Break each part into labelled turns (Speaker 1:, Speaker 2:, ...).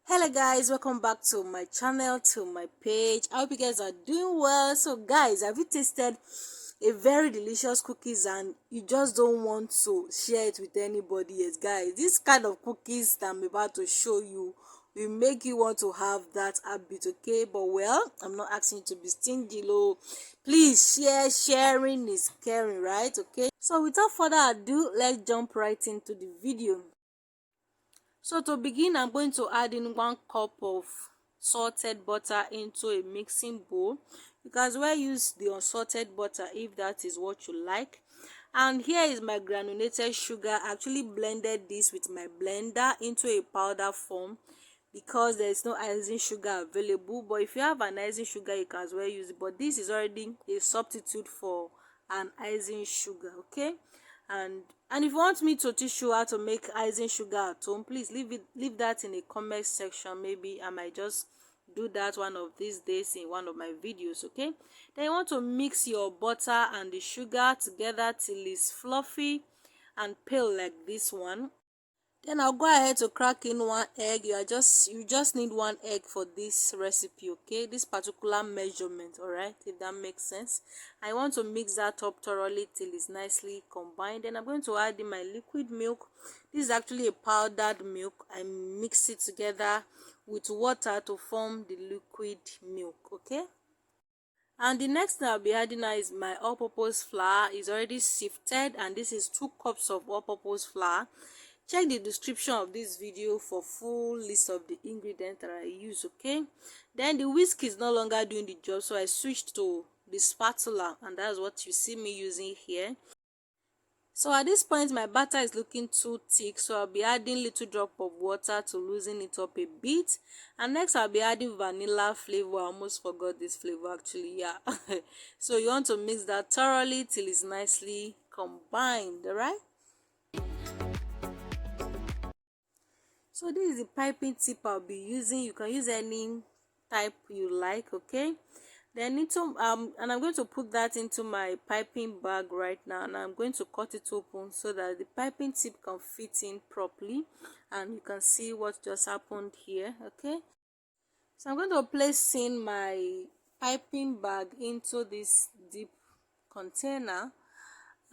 Speaker 1: Hello guys, welcome back to my channel, to my page. I hope you guys are doing well. So guys, have you tasted a very delicious cookies and you just don't want to share it with anybody? Yes guys, this kind of cookies that I'm about to show you will make you want to have that habit, okay? But well, I'm not asking you to be stingy, low. Please share. Sharing is caring, right? Okay, so without further ado, let's jump right into the video. So to begin, I'm going to add in 1 cup of salted butter into a mixing bowl. You can as well use the unsalted butter if that is what you like. And here is my granulated sugar. I actually blended this with my blender into a powder form because there is no icing sugar available. But if you have an icing sugar, you can as well use it. But this is already a substitute for an icing sugar, okay? And if you want me to teach you how to make icing sugar at home, please leave that in the comment section. Maybe I might just do that one of these days in one of my videos, okay? Then you want to mix your butter and the sugar together till it's fluffy and pale like this one. Then I'll go ahead to crack in 1 egg. You just need 1 egg for this recipe, okay? This particular measurement, all right, if that makes sense. I want to mix that up thoroughly till it's nicely combined. Then I'm going to add in my liquid milk. This is actually a powdered milk. I mix it together with water to form the liquid milk, okay? And the next thing I'll be adding now is my all-purpose flour. Is already sifted, and this is 2 cups of all-purpose flour. Check the description of this video for full list of the ingredients that I use, okay? Then the whisk is no longer doing the job, so I switched to the spatula, and that's what you see me using here. So at this point my batter is looking too thick, so I'll be adding little drop of water to loosen it up a bit. And next I'll be adding vanilla flavor. I almost forgot this flavor actually, yeah. So you want to mix that thoroughly till it's nicely combined, all right? So this is the piping tip I'll be using. You can use any type you like, okay? Then and I'm going to put that into my piping bag right now, and I'm going to cut it open so that the piping tip can fit in properly, and you can see what just happened here, okay? So I'm going to place in my piping bag into this deep container,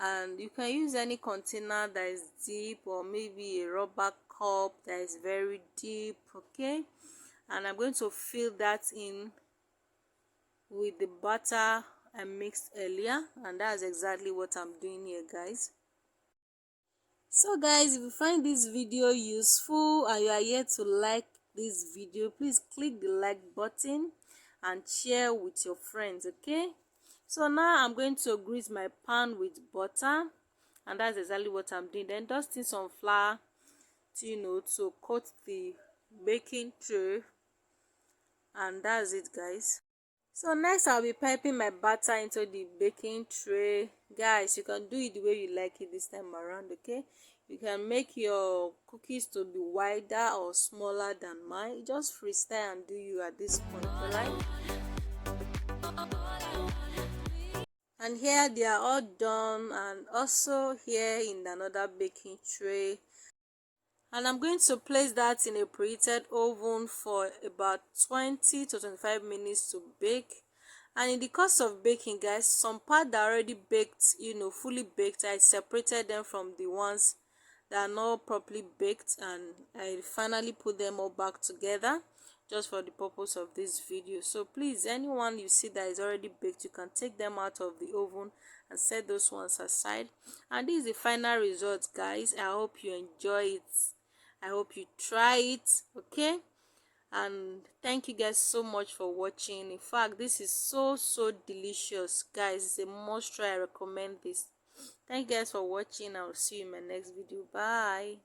Speaker 1: and you can use any container that is deep, or maybe a rubber cup that is very deep, okay? And I'm going to fill that in with the butter I mixed earlier, and that's exactly what I'm doing here, guys. So guys, if you find this video useful and you are here to like this video, please click the like button and share with your friends, okay? So now I'm going to grease my pan with butter, and that's exactly what I'm doing. Then dusting some flour to coat the baking tray, and that's it, guys. So next I'll be piping my batter into the baking tray. Guys, you can do it the way you like it this time around, okay? You can make your cookies to be wider or smaller than mine. Just freestyle and do you at this point, alright? And here they are all done, and also here in another baking tray. And I'm going to place that in a preheated oven for about 20 to 25 minutes to bake. And in the course of baking, guys, some part that are already baked, fully baked, I separated them from the ones that are not properly baked, and I finally put them all back together just for the purpose of this video. So please, anyone you see that is already baked, you can take them out of the oven and set those ones aside. And this is the final result, guys. I hope you enjoy it. I hope you try it, okay? And thank you guys so much for watching. In fact, this is so delicious, guys. It's a must try. I recommend this. Thank you guys for watching. I'll see you in my next video. Bye.